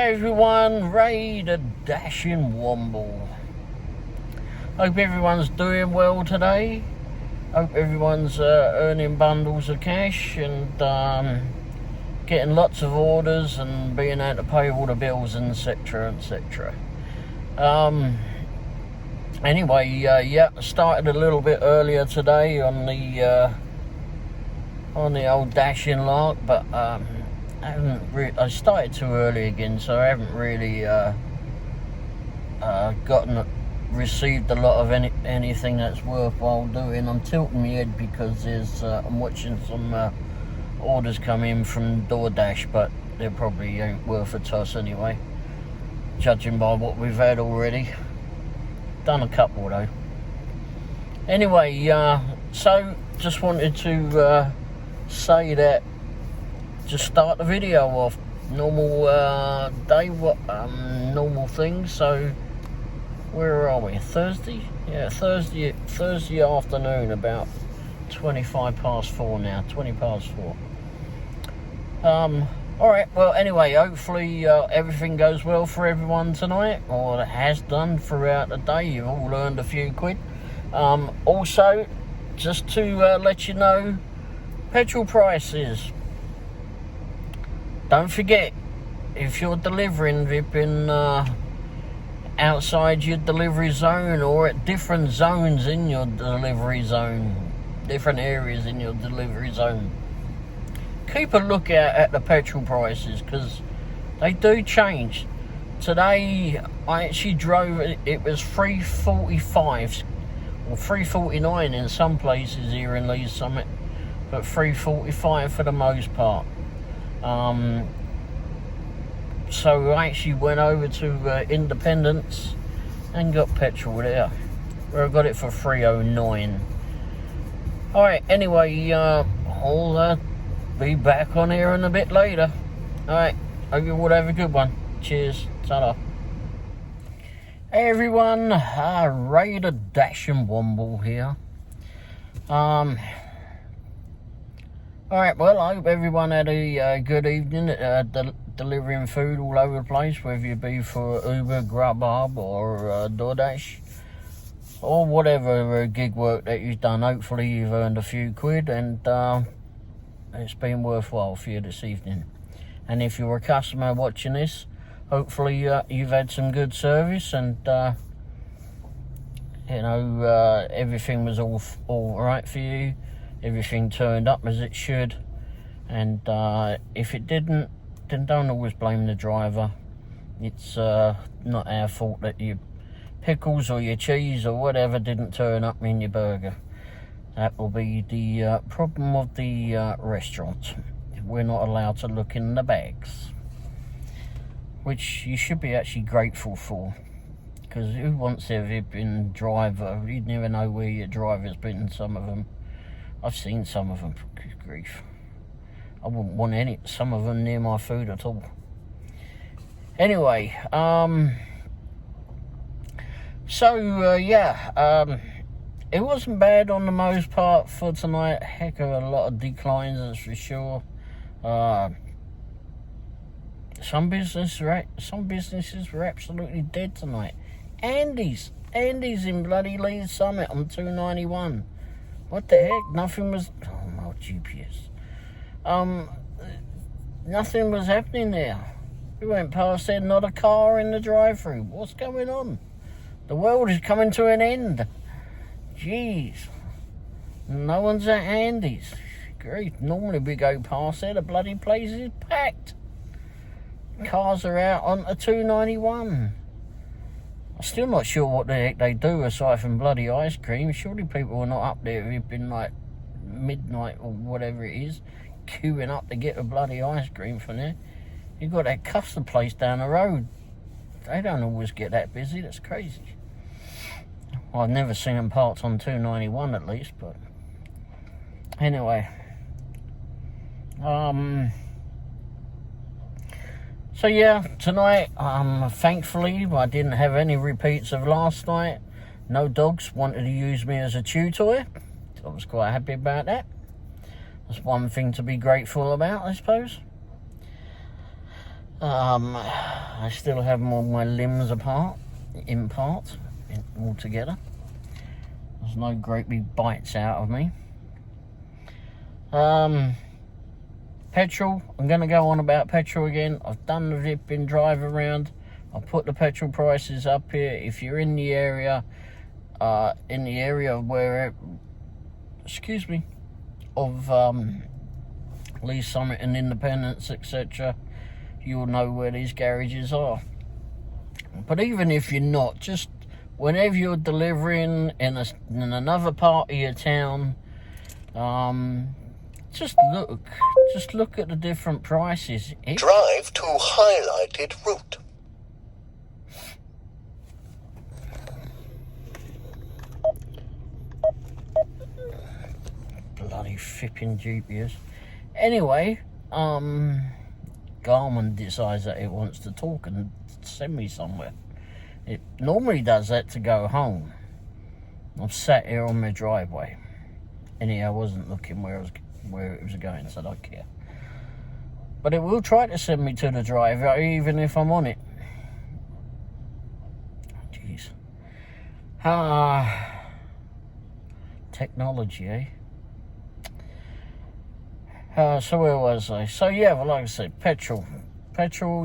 Hey everyone, Ray the Dashing Womble. Hope everyone's doing well today. Hope everyone's earning bundles of cash and getting lots of orders and being able to pay all the bills, etc, etc. Anyway, yeah, started a little bit earlier today on the old dashing lark, but I started too early again, so I haven't really received a lot of anything that's worthwhile doing. I'm tilting my head because I'm watching some orders come in from Doordash, but they probably ain't worth a toss anyway, judging by what we've had already. Done a couple though. Anyway, so just wanted to say that, just start the video off normal day, normal things. So where are we? Thursday? Yeah, Thursday afternoon, about 25 past 4 now, 20 past 4. Alright, well anyway, hopefully everything goes well for everyone tonight, or it has done throughout the day. You've all earned a few quid. Also, just to let you know, petrol prices. Don't forget, if you're delivering, you've been outside your delivery zone or at different zones in your delivery zone, different areas in your delivery zone, keep a lookout at the petrol prices, because they do change. Today I actually drove, it was $3.45 or $3.49 in some places here in Leeds Summit, but $3.45 for the most part. So I actually went over to Independence and got petrol there, where I got it for $3.09. Alright, anyway, I'll be back on here in a bit later. Alright, hope you all have a good one. Cheers, ta-da. Hey everyone, Ray the Dashing Womble here. Alright, well, I hope everyone had a good evening, delivering food all over the place, whether you be for Uber, Grubhub, or Doordash, or whatever gig work that you've done. Hopefully you've earned a few quid, and it's been worthwhile for you this evening. And if you're a customer watching this, hopefully you've had some good service, and everything was all right for you. Everything turned up as it should, and if it didn't, then don't always blame the driver. It's not our fault that your pickles or your cheese or whatever didn't turn up in your burger. That will be the problem of the restaurant. We're not allowed to look in the bags, which you should be actually grateful for, because who wants their vipping driver? You'd never know where your driver's been. Some of them, I've seen some of them. Good grief, I wouldn't want some of them near my food at all. Anyway, it wasn't bad on the most part for tonight. Heck of a lot of declines, that's for sure. Some businesses were absolutely dead tonight. Andy's in bloody Leeds Summit on 291. What the heck? Nothing was... Oh, my GPS. Nothing was happening there. We went past there, not a car in the drive-through. What's going on? The world is coming to an end. Jeez. No one's at Andy's. Great. Normally we go past there, the bloody place is packed. Cars are out on a 291. I'm still not sure what the heck they do aside from bloody ice cream. Surely people are not up there who've been like midnight or whatever it is, queuing up to get a bloody ice cream from there. You've got that custard place down the road. They don't always get that busy. That's crazy. Well, I've never seen them parked on 291 at least, but anyway. So yeah, tonight, thankfully, I didn't have any repeats of last night. No dogs wanted to use me as a chew toy. I was quite happy about that. That's one thing to be grateful about, I suppose. I still have all my limbs all together. There's no great big bites out of me. Petrol, I'm going to go on about petrol again. I've done the zipping drive around. I'll put the petrol prices up here. If you're in the area where, of Lee Summit and Independence, etc., you'll know where these garages are. But even if you're not, just whenever you're delivering in another part of your town, just look at the different prices. Drive to highlighted route. Bloody flipping GPS. Anyway, Garmin decides that it wants to talk and send me somewhere. It normally does that to go home. I'm sat here on my driveway. Anyhow, I wasn't looking where it was going, so I don't care. But it will try to send me to the driveway even if I'm on it. Jeez. Technology, eh? So where was I? So yeah, well, like I said, petrol.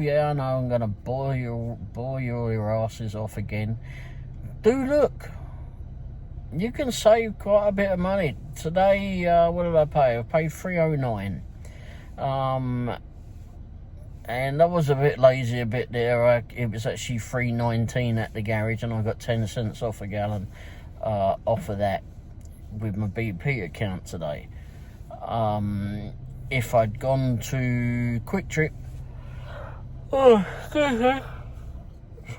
Yeah, I know I'm gonna bore your asses off again. Do look. You can save quite a bit of money. Today, what did I pay? I paid $3.09. And I was a bit lazy a bit there. It was actually $3.19 at the garage, and I got 10 cents off a gallon off of that with my BP account today. If I'd gone to Quick Trip,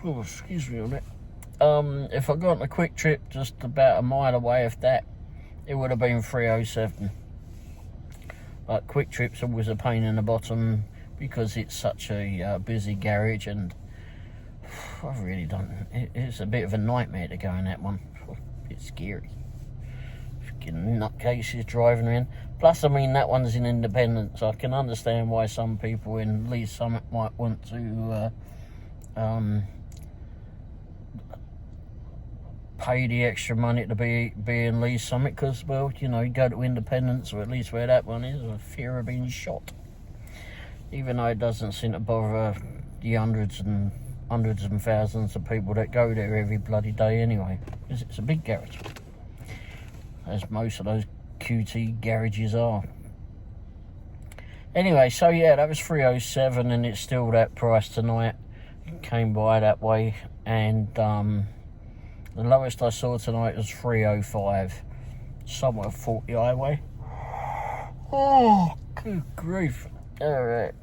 excuse me on it. If I'd gone to Quick Trip just about a mile away, if that, it would have been $3.07. But Quick Trip's always a pain in the bottom because it's such a busy garage, and I really don't. It's a bit of a nightmare to go in that one. It's scary. Freaking nutcases driving around. Plus, I mean, that one's in Independence. So I can understand why some people in Lee Summit might want to pay the extra money to be in Lee Summit, because, well, you know, you go to Independence, or at least where that one is, a fear of being shot. Even though it doesn't seem to bother the hundreds and thousands of people that go there every bloody day anyway, because it's a big garage, as most of those QT garages are. Anyway, so yeah, that was $3.07, and it's still that price tonight. Came by that way, and the lowest I saw tonight was $3.05, somewhere 40 highway. Oh, good grief! All right,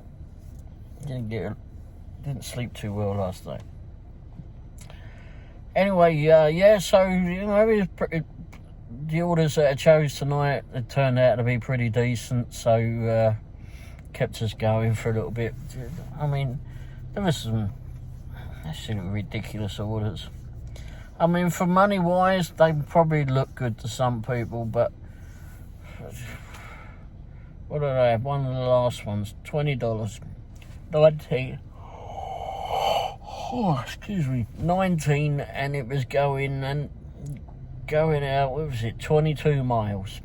didn't sleep too well last night. Anyway, yeah. So you know, the orders that I chose tonight, it turned out to be pretty decent. So kept us going for a little bit. I mean, there was some absolutely ridiculous orders. I mean, for money-wise, they probably look good to some people, but what did I have? One of the last ones, $20, 19. Oh, excuse me, 19, and it was going out. What was it? 22 miles.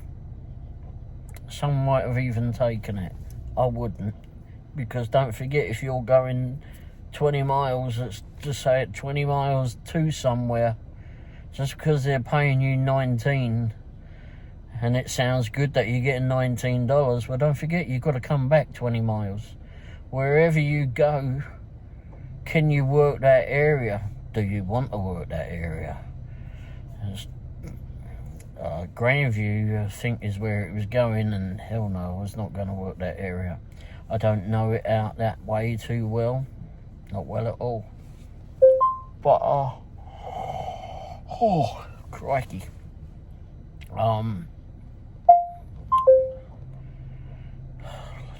Some might have even taken it. I wouldn't, because don't forget, if you're going 20 miles, let's just say it, 20 miles to somewhere, just because they're paying you 19, and it sounds good that you're getting $19, well, don't forget, you've got to come back 20 miles. Wherever you go, can you work that area? Do you want to work that area? Grandview, I think, is where it was going, and hell no, I was not going to work that area. I don't know it out that way too well. Not well at all. But, oh, crikey.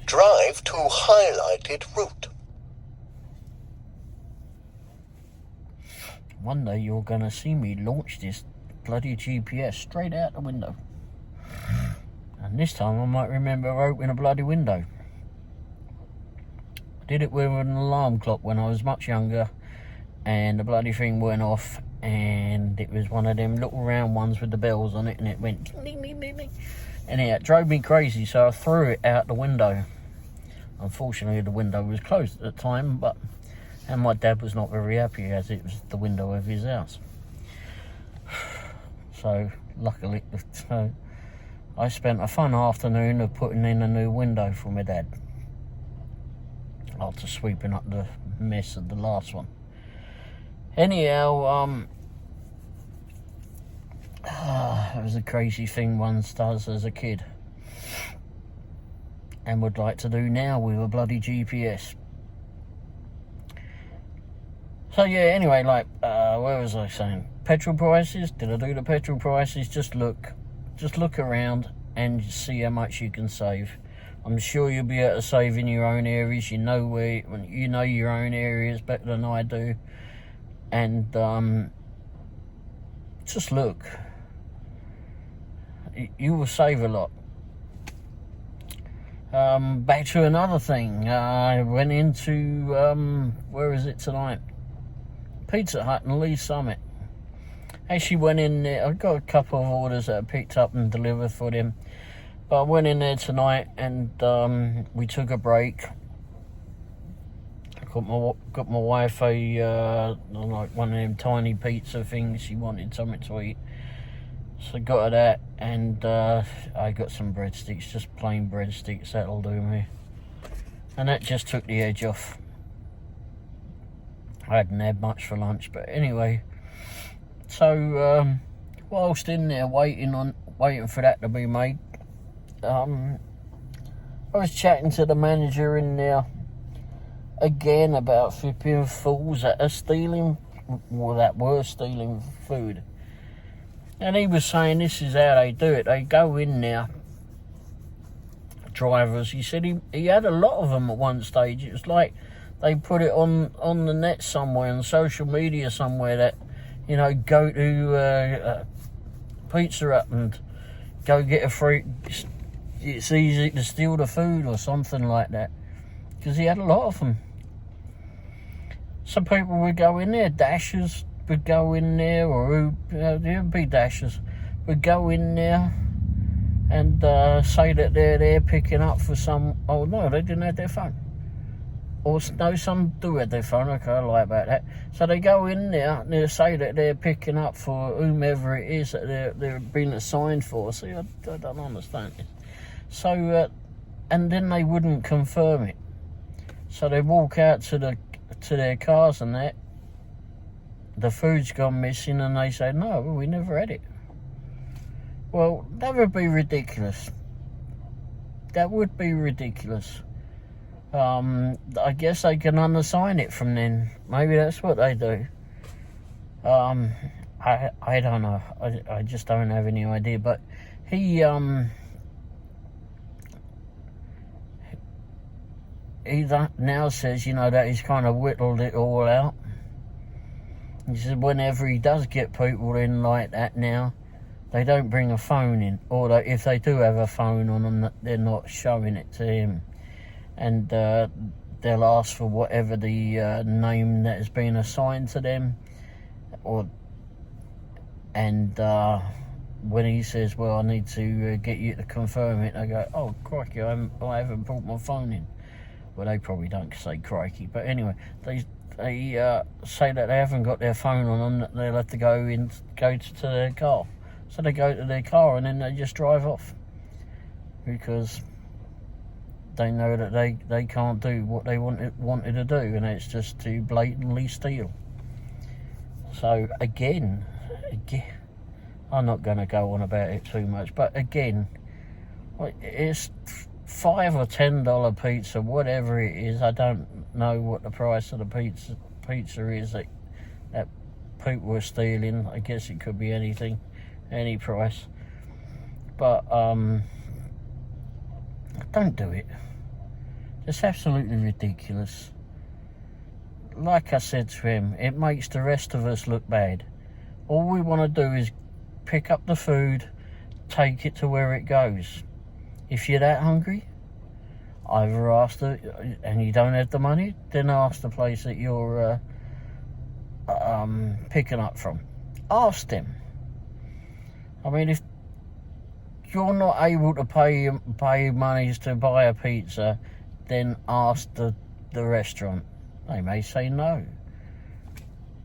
Drive to highlighted route. One day you're going to see me launch this bloody GPS straight out the window. And this time I might remember opening a bloody window. I did it with an alarm clock when I was much younger, and the bloody thing went off, and it was one of them little round ones with the bells on it, and it went ding, ding, ding, ding. And it drove me crazy, so I threw it out the window. Unfortunately, the window was closed at the time, and my dad was not very happy, as it was the window of his house. So luckily, I spent a fun afternoon of putting in a new window for my dad, after sweeping up the mess of the last one. Anyhow, it was a crazy thing one does as a kid, and would like to do now with a bloody GPS. So yeah, anyway, like, where was I saying? Petrol prices. Did I do the petrol prices? Just look around and see how much you can save. I'm sure you'll be able to save in your own areas. You know your own areas better than I do, and just look. You will save a lot. Back to another thing. I went into where is it tonight? Pizza Hut in Lee Summit. Actually went in there. I got a couple of orders that I picked up and delivered for them. But I went in there tonight, and we took a break. Got my wife a like one of them tiny pizza things. She wanted something to eat, so got her that, and I got some breadsticks, just plain breadsticks. That'll do me. And that just took the edge off. I hadn't had much for lunch, but anyway. So whilst in there waiting for that to be made, I was chatting to the manager in there again about flipping fools that are stealing, or that were stealing food. And he was saying this is how they do it. They go in there, drivers. He said he had a lot of them at one stage. It was like they put it on the net somewhere, on social media somewhere, that, you know, go to Pizza Hut and go get a free. It's easy to steal the food or something like that, because he had a lot of them. Some people would go in there, dashers would go in there, or there'd be dashers would go in there and say that they're there picking up for some. Oh no, they didn't have their phone. Or no, some do have their phone. Okay, I lie about that. So they go in there and they say that they're picking up for whomever it is that they're being assigned for. See, I don't understand it. So, and then they wouldn't confirm it. So they walk out to their cars and that. The food's gone missing, and they say, no, we never had it. Well, that would be ridiculous. That would be ridiculous. I guess they can unassign it from then. Maybe that's what they do. I don't know. I just don't have any idea. But he now says, you know, that he's kind of whittled it all out. He said whenever he does get people in like that now, they don't bring a phone in, or if they do have a phone on them, they're not showing it to him. And they'll ask for whatever the name that has been assigned to them, and when he says, well, I need to get you to confirm it, they go, oh crikey, I haven't brought my phone in. Well, they probably don't say crikey, but anyway, they say that they haven't got their phone on them, that they'll have to go to their car. So they go to their car and then they just drive off, because they know that they can't do what they wanted to do, and it's just to blatantly steal. So again, I'm not going to go on about it too much, but again, it's $5 or $10 pizza, whatever it is. I don't know what the price of the pizza is that people are stealing. I guess it could be anything, any price. But don't do it. It's absolutely ridiculous. Like I said to him, it makes the rest of us look bad. All we want to do is pick up the food, take it to where it goes. If you're that hungry, Either ask and you don't have the money, then ask the place that you're picking up from. Ask them. I mean, if you're not able to pay monies to buy a pizza, then ask the restaurant. They may say no.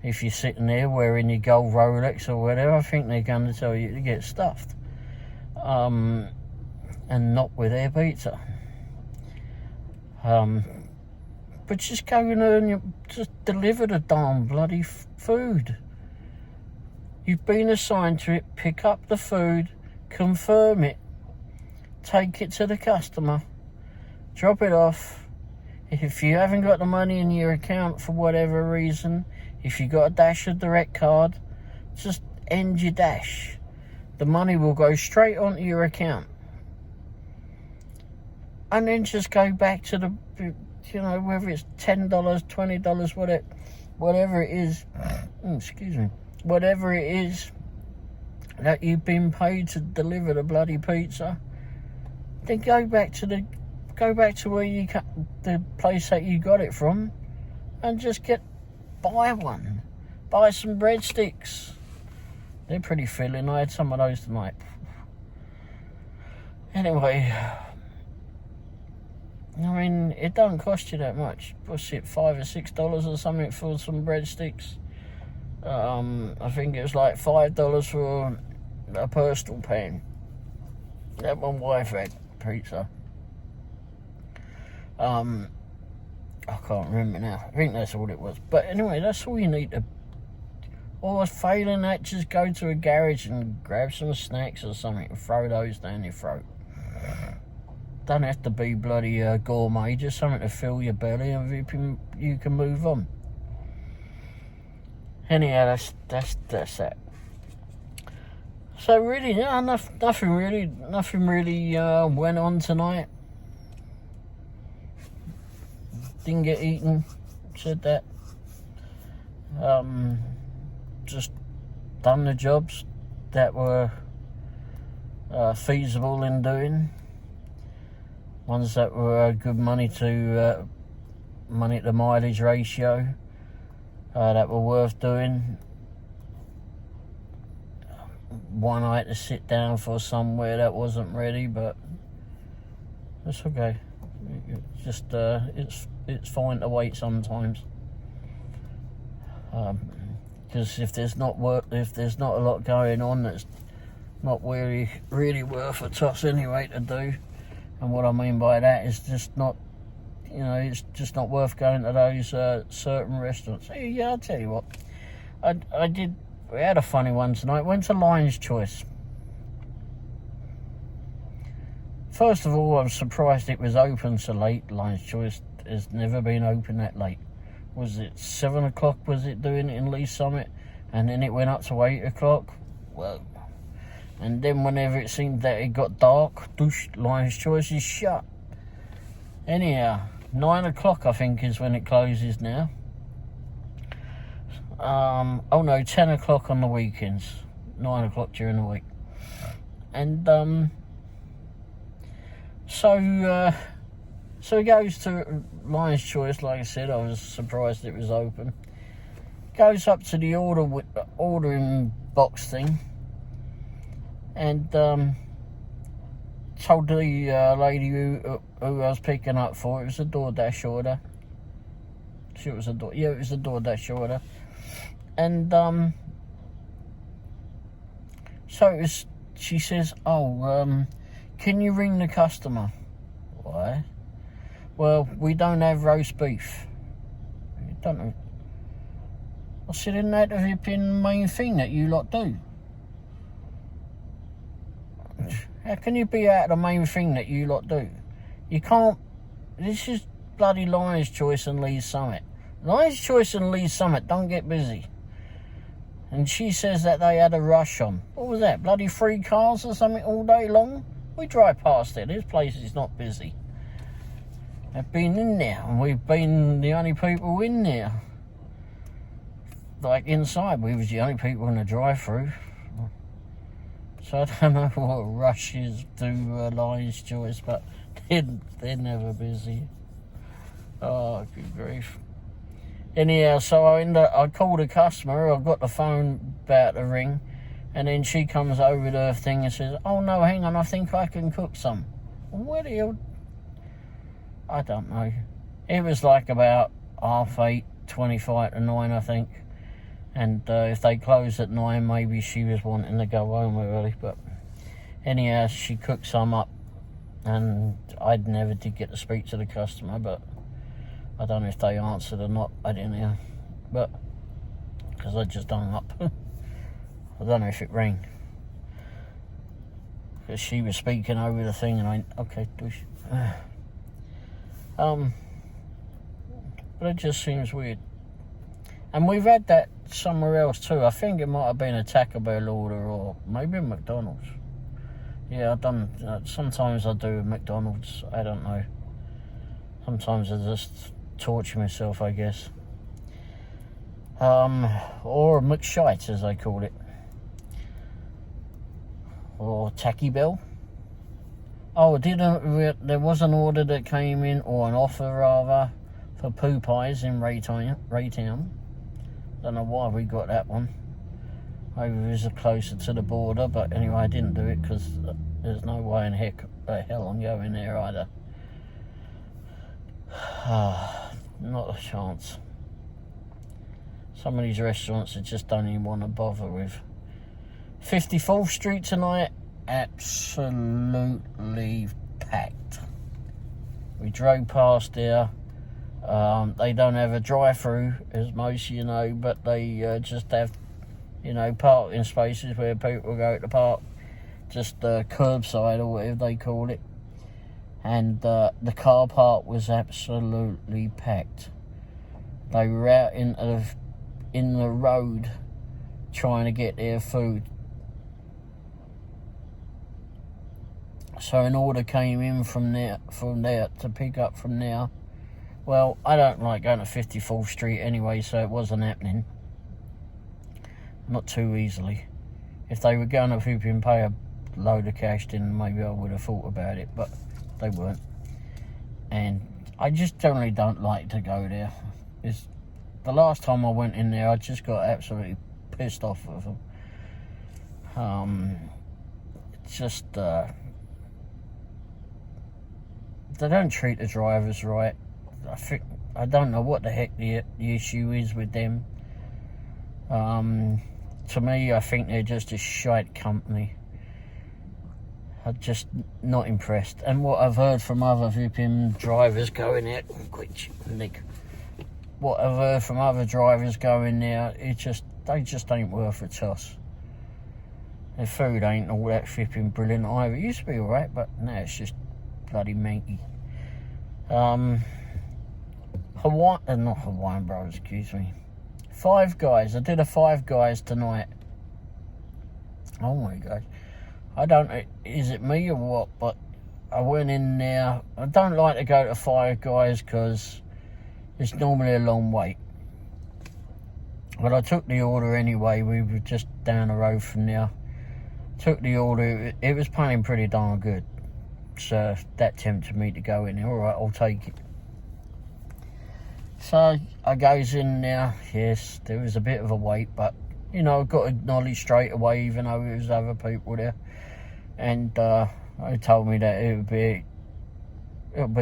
If you're sitting there wearing your gold Rolex or whatever, I think they're going to tell you to get stuffed. And not with their pizza. But just go and just deliver the darn bloody food. You've been assigned to it, pick up the food, confirm it, take it to the customer, drop it off. If you haven't got the money in your account for whatever reason, if you got a Dash or Direct card, just end your Dash. The money will go straight onto your account. And then just go back to the, whether it's $10, $20, whatever it is, excuse me, whatever it is that you've been paid to deliver the bloody pizza, then go back to where the place that you got it from, and just buy some breadsticks. They're pretty filling. I had some of those tonight. Anyway, I mean, it don't cost you that much. What's it, $5 or $6 or something for some breadsticks? I think it was like $5 for a personal pan. That my wife had pizza. I can't remember now. I think that's all it was. But anyway, that's all you need to. Or failing that, just go to a garage and grab some snacks or something and throw those down your throat. Don't have to be bloody gourmet, just something to fill your belly and you can move on. Anyhow, that's that. So really, yeah, nothing really went on tonight. Didn't get eaten, said that. Just done the jobs that were feasible in doing. Ones that were good money to mileage ratio, that were worth doing. One I had to sit down for somewhere that wasn't ready, but that's okay. Just it's fine to wait sometimes. Because if there's not a lot going on, that's not really worth a toss anyway to do. And what I mean by that is just not, it's just not worth going to those certain restaurants. Yeah, I'll tell you what, we had a funny one tonight. Went to Lion's Choice. First of all, I was surprised it was open so late. Lion's Choice has never been open that late. Was it 7 o'clock? Was it doing it in Lee Summit? And then it went up to 8 o'clock? Whoa. And then whenever it seemed that it got dark, Lion's Choice is shut. Anyhow, 9 o'clock I think is when it closes now. 10 o'clock on the weekends. 9 o'clock during the week. And so he goes to Lion's Choice. Like I said, I was surprised it was open. Goes up to the ordering box thing, and told the lady who I was picking up for, it was a Doordash order. It was a Doordash order. And she says, can you ring the customer? Why? Well, we don't have roast beef. You don't know. I said, isn't that the main thing that you lot do? How can you be out of the main thing that you lot do? You can't. This is bloody Lion's Choice and Lee's Summit. Lion's Choice and Lee's Summit don't get busy. And she says that they had a rush on. What was that? Bloody 3 cars or something all day long? We drive past it. This place is not busy. I've been in there, and we've been the only people in there. Like inside, we was the only people in the drive-through. So I don't know what rush is to Lion's Choice, but They're never busy. Oh, good grief. Anyhow, so I called a customer. I got the phone about to ring, and then she comes over to the thing and says, "Oh no, hang on, I think I can cook some." Where the hell? I don't know. It was like about 8:30, 25 to 9, I think. And if they closed at 9, maybe she was wanting to go home early. But anyhow, she cooked some up, and I never did get to speak to the customer, but I don't know if they answered or not. I didn't hear. But, because I just hung up. I don't know if it rang. Because she was speaking over the thing, and I, okay, douche. But it just seems weird. And we've had that somewhere else too. I think it might have been a Taco Bell order, or maybe McDonald's. Yeah, I've done, sometimes I do McDonald's, I don't know. Sometimes I just torture myself, I guess. Or a McShite, as they call it. Or Tacky Bell. Oh, there was an order that came in, or an offer rather, for poo pies in Raytown. Don't know why we got that one. Maybe it was closer to the border, but anyway, I didn't do it because there's no way in hell I'm going there either. Not a chance. Some of these restaurants I just don't even want to bother with. 54th Street tonight, absolutely packed. We drove past there. They don't have a drive-through, as most you know, but they just have, parking spaces where people go to park, just curbside or whatever they call it. And the car park was absolutely packed. They were out in the road trying to get their food. So an order came in from there to pick up from there. Well, I don't like going to 54th Street anyway, so it wasn't happening. Not too easily. If they were going to flipping pay a load of cash, then maybe I would have thought about it, but they weren't. And I just generally don't like to go there. The last time I went in there, I just got absolutely pissed off with them. They don't treat the drivers right. I don't know what the heck the issue is with them. To me, I think they're just a shite company. I'm just not impressed. And what I've heard from other flipping drivers going out, what I've heard from other drivers going there, they just ain't worth a toss. Their food ain't all that flipping brilliant either. It used to be alright, but now it's just bloody manky. Not Hawaiian Brothers, excuse me. Five Guys. I did a Five Guys tonight. Oh my gosh. I don't know, is it me or what, but I went in there. I don't like to go to Five Guys because it's normally a long wait. But I took the order anyway. We were just down the road from there. Took the order. It was paying pretty darn good. So that tempted me to go in there. Alright, I'll take it. So I goes in there. Yes, there was a bit of a wait, but I got acknowledged straight away, even though there was other people there. And they told me that it'll be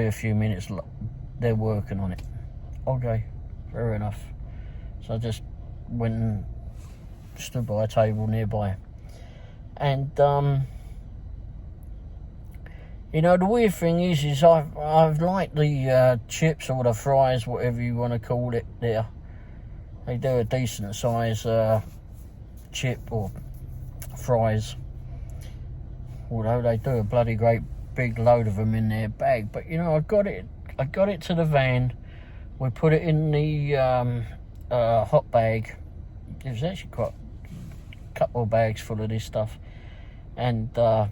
a few minutes. They're working on it. Okay, fair enough. So I just went and stood by a table nearby. And the weird thing is I've liked the chips or the fries, whatever you want to call it there. They do a decent size chip or fries. Although they do a bloody great big load of them in their bag. But I got it to the van. We put it in the hot bag. There's actually quite a couple of bags full of this stuff. And I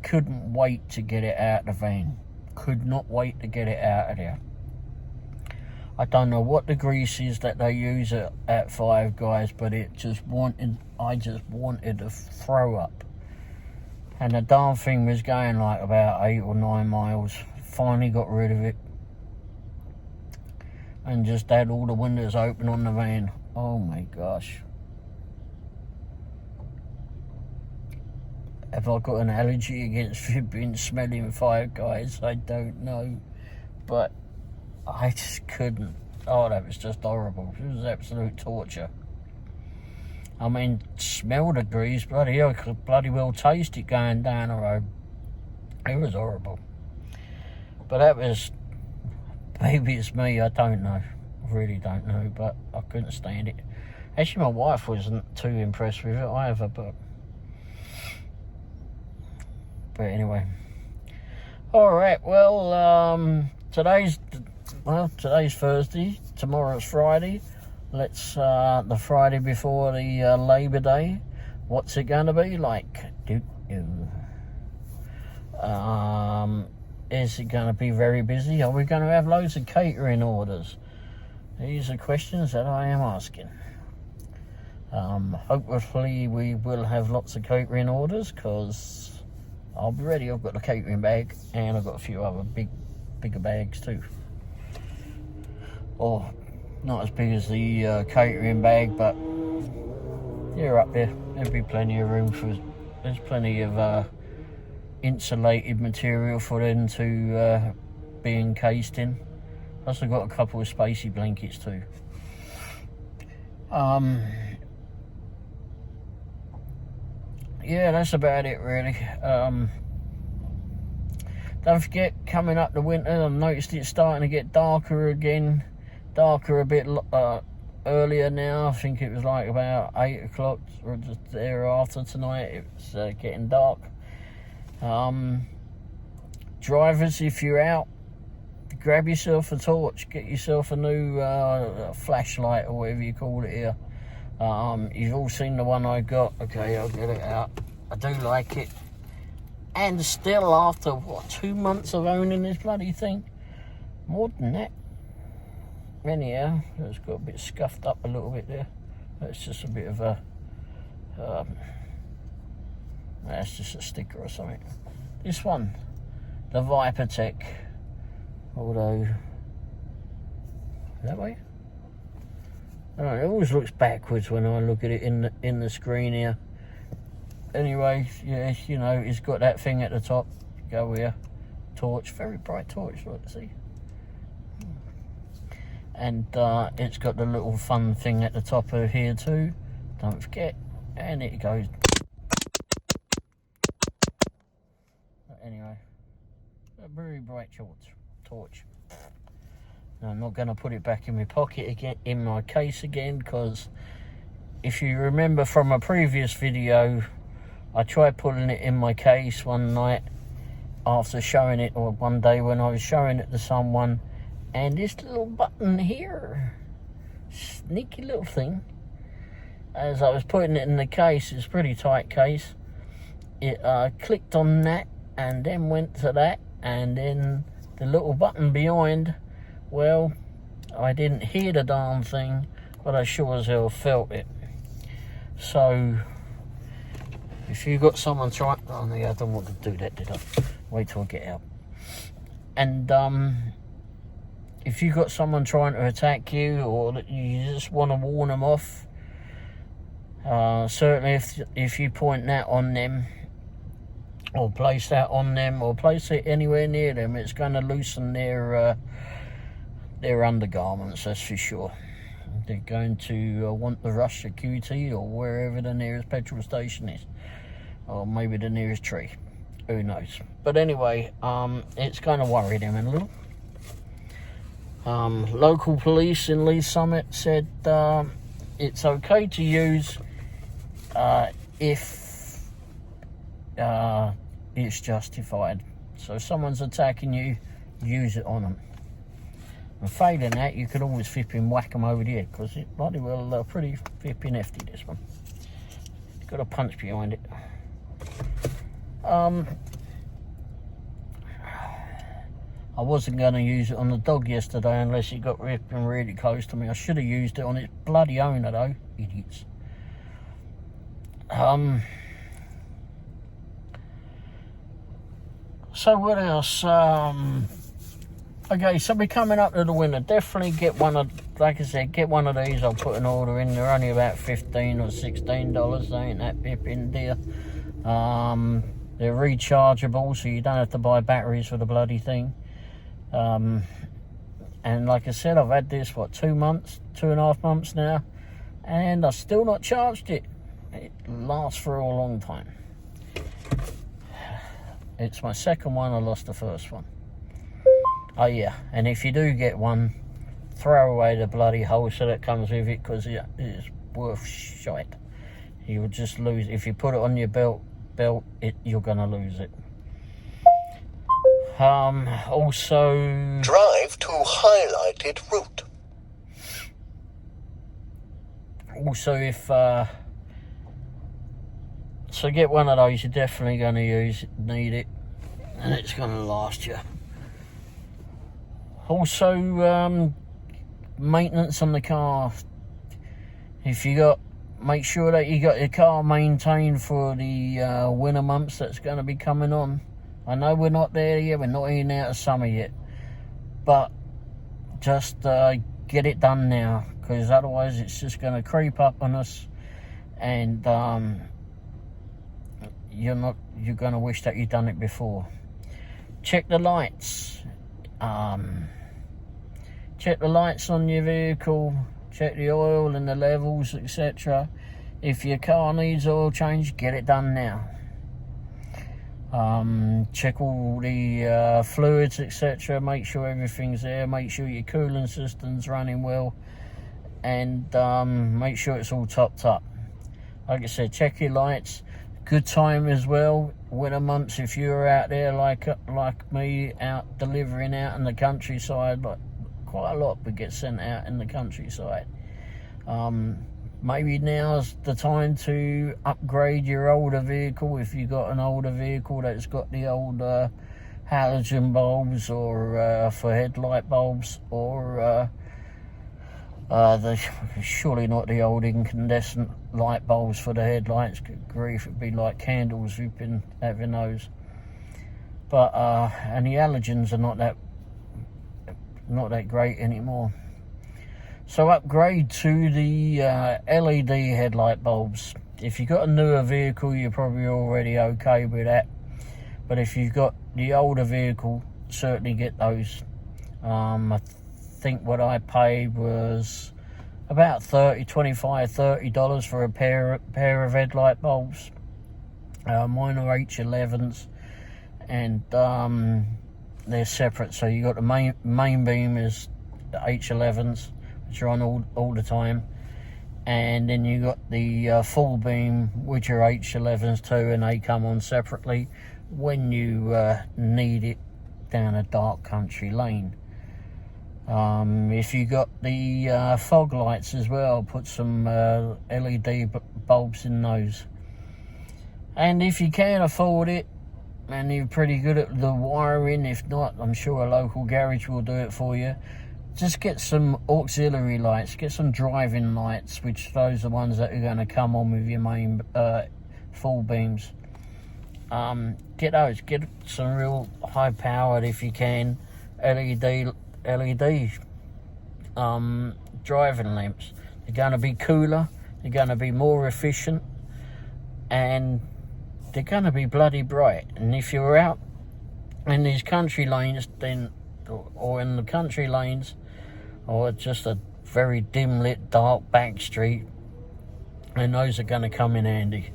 couldn't wait to get it out of the van. Could not wait to get it out of there. I don't know what the grease is that they use at Five Guys, but I just wanted to throw up. And the darn thing was going like about 8 or 9 miles. Finally got rid of it. And just had all the windows open on the van. Oh my gosh. Have I got an allergy against flipping smelling fire, guys? I don't know. But I just couldn't. Oh, that was just horrible. It was absolute torture. I mean, smell the grease, bloody hell, I could bloody well taste it going down the road. It was horrible. But that was, maybe it's me, I don't know. I really don't know, but I couldn't stand it. Actually, my wife wasn't too impressed with it either, but anyway. Alright, well, today's Thursday, tomorrow's Friday. Let's, the Friday before the Labour Day, what's it going to be like? Is it going to be very busy? Are we going to have loads of catering orders? These are questions that I am asking. Hopefully we will have lots of catering orders, because I'll be ready. I've got the catering bag, and I've got a few other bigger bags too. Or not as big as the catering bag, but you're up there. There'll be plenty of room for. There's plenty of insulated material for them to be encased in. Plus, I've got a couple of spacey blankets too. Yeah, that's about it really. Don't forget, coming up the winter, I've noticed it's starting to get darker again. Darker a bit earlier now. I think it was like about 8 o'clock or just thereafter tonight. It's getting dark. Drivers, if you're out, grab yourself a torch. Get yourself a new flashlight or whatever you call it here. You've all seen the one I got. Okay, I'll get it out. I do like it. And still, after, what, 2 months of owning this bloody thing? More than that. Anyhow, it's got a bit scuffed up a little bit there. That's just a bit of a... that's just a sticker or something. This one, the Viper Tech. Although... that way? I don't know, it always looks backwards when I look at it in the screen here. Anyway, yeah, you know, it's got that thing at the top. Go here. Torch, very bright torch, look, see? And it's got the little fun thing at the top of here too. Don't forget. And it goes. But anyway, a very bright torch. Now, I'm not going to put it back in my pocket again, in my case again, because if you remember from a previous video, I tried putting it in my case one night after showing it, or one day when I was showing it to someone, and this little button here, sneaky little thing, as I was putting it in the case, it's a pretty tight case, it clicked on that and then went to that, and then the little button behind, well, I didn't hear the darn thing, but I sure as hell felt it. So if you got someone trying, oh no, I don't want to do that, did I? Wait till I get out. And if you got someone trying to attack you, or that you just want to warn them off, certainly if you point that on them, or place that on them, or place it anywhere near them, it's going to loosen their undergarments, that's for sure. They're going to want to rush the QT or wherever the nearest petrol station is, or maybe the nearest tree, who knows. But anyway, it's going to worry them a little. Local police in Lee Summit said it's okay to use if it's justified. So if someone's attacking you, use it on them. And failing that, you could always flipping whack them over the head, because it bloody well pretty flipping hefty, this one. It's got a punch behind it. I wasn't going to use it on the dog yesterday unless it got ripping really close to me. I should have used it on its bloody owner though, idiots. So what else? Okay, so we're coming up to the winter. Definitely get one of, like I said, get one of these. I'll put an order in. They're only about $15 or $16. They ain't that pippin' dear. They're rechargeable, so you don't have to buy batteries for the bloody thing. And like I said, I've had this, what, 2.5 months now, and I've still not charged it. It lasts for a long time. It's my second one. I lost the first one. Oh yeah, and if you do get one, throw away the bloody holster that comes with it, because it is worth shite. You would just lose if you put it on your belt. You're gonna lose it. Also, Drive to highlighted route. Also, if so, get one of those. You're definitely gonna need it, and it's gonna last you. Also, maintenance on the car. If you make sure that you got your car maintained for the winter months that's going to be coming on. I know we're not there yet. We're not in out of summer yet, but just get it done now, because otherwise it's just going to creep up on us, and you're going to wish that you'd done it before. Check the lights. Check the lights on your vehicle, check the oil and the levels, etc. If your car needs oil change, get it done now. Check all the fluids, etc. Make sure everything's there, make sure your cooling system's running well, and make sure it's all topped up. Like I said, check your lights. Good time as well, winter months, if you're out there like me, out delivering out in the countryside, like quite a lot we get sent out in the countryside. Maybe now's the time to upgrade your older vehicle. If you've got an older vehicle that's got the old halogen bulbs, or for headlight bulbs, or surely not the old incandescent light bulbs for the headlights. Good grief, it'd be like candles. We've been having those, but and the halogens are not that great anymore. So upgrade to the LED headlight bulbs. If you've got a newer vehicle, you're probably already okay with that, but if you've got the older vehicle, certainly get those. I think what I paid was about $30 for a pair of headlight bulbs. Mine are H11s, and they're separate. So you got the main beam is the H11s, which are on all the time, and then you got the full beam, which are H11s too, and they come on separately when you need it down a dark country lane. If you got the fog lights as well, put some LED bulbs in those. And if you can afford it, and you're pretty good at the wiring, if not, I'm sure a local garage will do it for you. Just get some auxiliary lights, get some driving lights, which those are the ones that are going to come on with your main full beams. Get those, get some real high powered, if you can, LED driving lamps. They're going to be cooler, they're going to be more efficient, and they're going to be bloody bright. And if you're out in these country lanes, then, or in the country lanes, or just a very dim lit dark back street, then those are going to come in handy.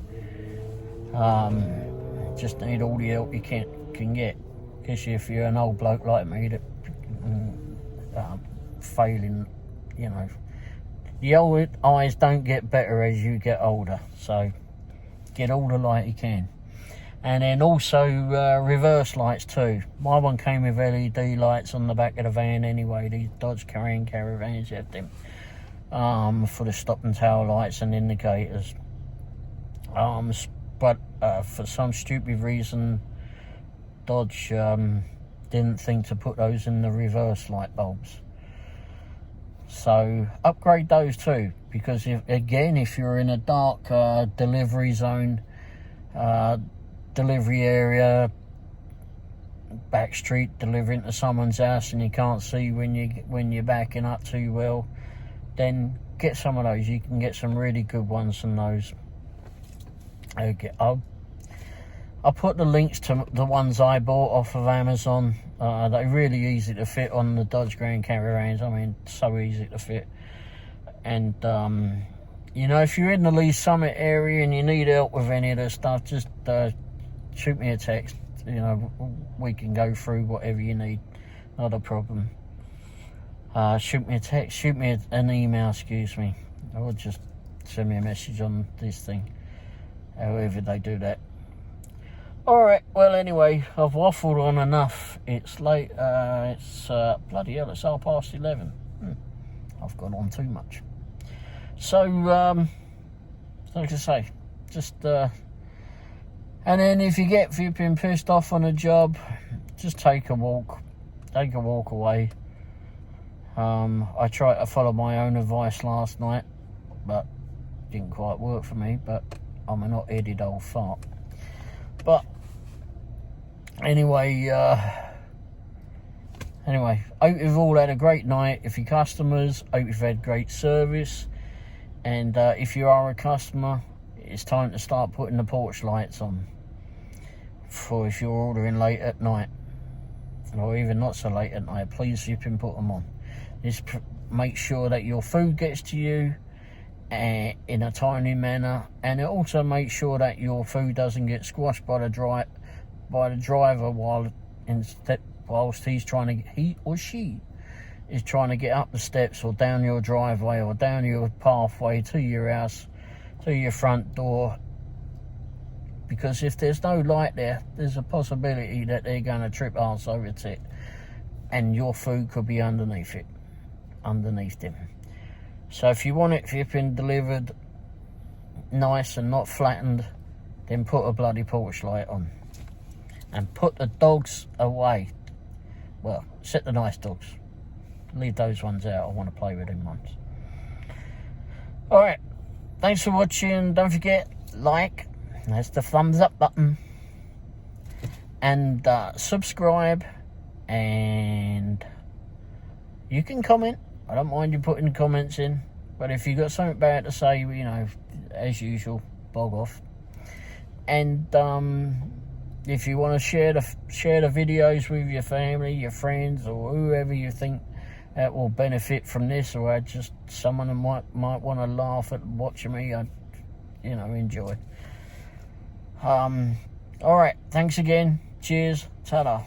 Just need all the help you can get, because if you're an old bloke like me that failing, you know, the old eyes don't get better as you get older, so get all the light you can. And then also reverse lights too. My one came with LED lights on the back of the van anyway. These Dodge Carrying Caravans have them for the stop and tail lights and indicators. But for some stupid reason, Dodge didn't think to put those in the reverse light bulbs. So upgrade those too, because if you're in a dark delivery zone, delivery area, back street delivering to someone's house and you can't see when you're backing up too well, then get some of those. You can get some really good ones from those. Okay, I'll put the links to the ones I bought off of Amazon. They're really easy to fit on the Dodge Grand Caravans. I mean, so easy to fit. And you know, if you're in the Lee Summit area and you need help with any of this stuff, just shoot me a text. You know, we can go through whatever you need. Not a problem. Shoot me a text, shoot me an email, excuse me. Or just send me a message on this thing. However they do that. Alright, well anyway, I've waffled on enough. It's late, it's bloody hell, it's 11:30. I've gone on too much. So, like I say, just, and then if you've been pissed off on a job, just take a walk away. I tried to follow my own advice last night, but didn't quite work for me, but I'm a not-headed old fart. But anyway, hope you've all had a great night. If you're customers, hope you've had great service. And if you are a customer, it's time to start putting the porch lights on. For if you're ordering late at night, or even not so late at night, please you can put them on. Just make sure that your food gets to you in a timely manner, and it also makes sure that your food doesn't get squashed by the driver whilst he or she is trying to get up the steps or down your driveway or down your pathway to your house, to your front door. Because if there's no light there, there's a possibility that they're going to trip arse over tit, and your food could be underneath them. So if you want it flipping delivered nice and not flattened, then put a bloody porch light on. And put the dogs away. Well, set the nice dogs. Leave those ones out. I want to play with them ones. Alright, thanks for watching. Don't forget, like, that's the thumbs up button. And subscribe. And you can comment. I don't mind you putting comments in, but if you've got something bad to say, you know, as usual, bog off. And if you want to share the videos with your family, your friends, or whoever you think that will benefit from this, or just someone who might want to laugh at watching me, enjoy. All right, thanks again. Cheers. Ta-da.